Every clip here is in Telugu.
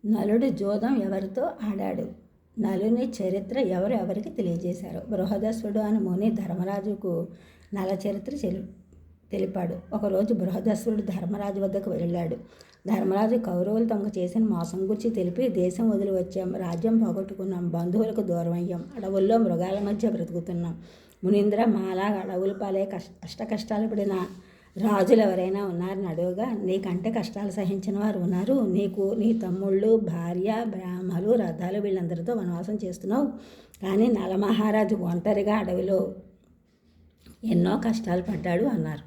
నలుడు జోదం ఎవరితో ఆడాడు? నలుని చరిత్ర ఎవరు ఎవరికి తెలియజేశారు? బృహదస్సుడు అని ముని ధర్మరాజుకు నల చరిత్ర తెలిపాడు. ఒకరోజు బృహదస్సుడు ధర్మరాజు వద్దకు వెళ్ళాడు. ధర్మరాజు కౌరవులు తమకు చేసిన మోసం గురించి తెలిపి, దేశం వదిలి వచ్చాం, రాజ్యం పోగొట్టుకున్నాం, బంధువులకు దూరమయ్యాం, అడవుల్లో మృగాల మధ్య బ్రతుకుతున్నాం. మునీంద్ర, మాలా అడవుల పాలే కష్టాలు పడిన రాజులు ఎవరైనా ఉన్నారని అడుగుగా, నీకంటే కష్టాలు సహించిన వారు ఉన్నారు. నీకు నీ తమ్ముళ్ళు, భార్య, బ్రాహ్మలు, రథాలు వీళ్ళందరితో వనవాసం చేస్తున్నావు. కానీ నలమహారాజు ఒంటరిగా అడవిలో ఎన్నో కష్టాలు పడ్డాడు అన్నారు.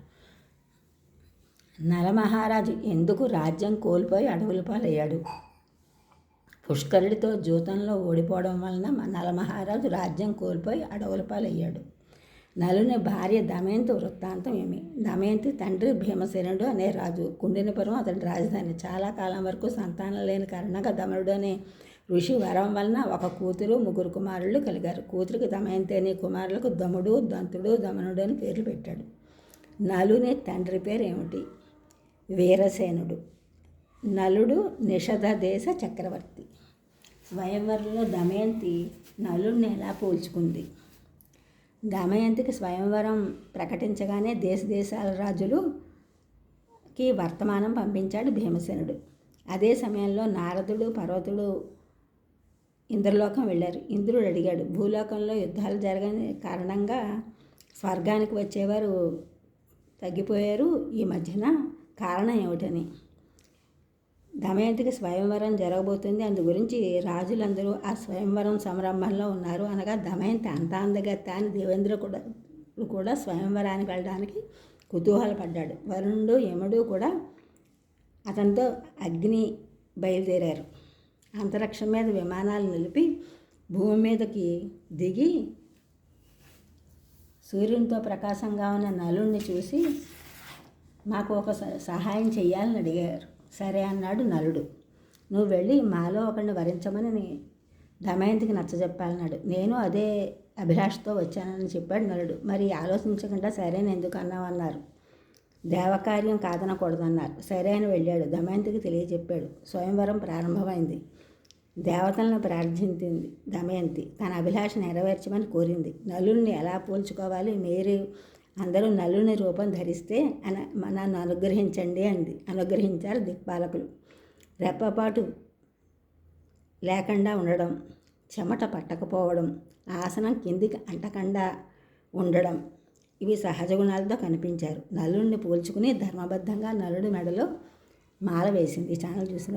నలమహారాజు ఎందుకు రాజ్యం కోల్పోయి అడవుల పాలయ్యాడు? పుష్కరుడితో జూతంలో ఓడిపోవడం వలన నలమహారాజు రాజ్యం కోల్పోయి అడవుల పాలయ్యాడు. నలుని భార్య దమయంతి వృత్తాంతం ఏమి? దమయంతి తండ్రి భీమసేనుడు అనే రాజు. కుండినపురం అతడి రాజధాని. చాలా కాలం వరకు సంతానం లేని కారణంగా దమనుడు అనే ఋషి వరం వలన ఒక కూతురు, 3 కుమారులు కలిగారు. కూతురికి దమయంతి అని, కుమారులకు దముడు, దంతుడు, దమనుడు అని పేర్లు పెట్టాడు. నలుని తండ్రి పేరు ఏమిటి? వీరసేనుడు. నలుడు నిషధ దేశ చక్రవర్తి. స్వయంవరంలో దమయంతి నలుడిని ఎలా పోల్చుకుంది? దమయంతికి స్వయంవరం ప్రకటించగానే దేశాల రాజులకి వర్తమానం పంపించాడు భీమసేనుడు. అదే సమయంలో నారదుడు, పర్వతుడు ఇంద్రలోకం వెళ్ళారు. ఇంద్రుడు అడిగాడు, భూలోకంలో యుద్ధాలు జరగని కారణంగా స్వర్గానికి వచ్చేవారు తగ్గిపోయారు, ఈ మధ్యన కారణం ఏమిటని. దమయంతికి స్వయంవరం జరగబోతుంది, అందు గురించి రాజులందరూ ఆ స్వయంవరం సంరంభంలో ఉన్నారు అనగా, దమయంతి అంత అందగత్త అని దేవేంద్రుడు కూడా స్వయంవరానికి వెళ్ళడానికి కుతూహలపడ్డాడు. వరుణుడు, యముడు కూడా అతనితో అగ్ని బయలుదేరారు. అంతరిక్షం మీద విమానాలు నిలిపి భూమి మీదకి దిగి సూర్యునితో ప్రకాశంగా ఉన్న నలుడిని చూసి, మాకు ఒక సహాయం చెయ్యాలని అడిగారు. సరే అన్నాడు నలుడు. నువ్వు వెళ్ళి మాలో ఒకరిని వరించమని దమయంతికి నచ్చజెప్పాలన్నాడు. నేను అదే అభిలాషతో వచ్చానని చెప్పాడు నలుడు. మరి ఆలోచించకుండా సరేని ఎందుకు అన్నావన్నారు. దేవకార్యం కాదనకూడదన్నారు. సరే అని వెళ్ళాడు. దమయంతికి తెలియజెప్పాడు. స్వయంవరం ప్రారంభమైంది. దేవతలను ప్రార్థించింది దమయంతి. తన అభిలాష నెరవేర్చమని కోరింది. నలుడిని ఎలా పోల్చుకోవాలి? మీరు అందరూ నలుని రూపం ధరిస్తే నన్ను అనుగ్రహించండి అంది. అనుగ్రహించారు దిక్పాలకులు. రెప్పపాటు లేకుండా ఉండడం, చెమట పట్టకపోవడం, ఆసనం కిందికి అంటకుండా ఉండడం, ఇవి సహజ గుణాలతో కనిపించారు. నలుడిని పోల్చుకుని ధర్మబద్ధంగా నలుడి మెడలో మాల వేసింది. ఈ ఛానల్ చూసిన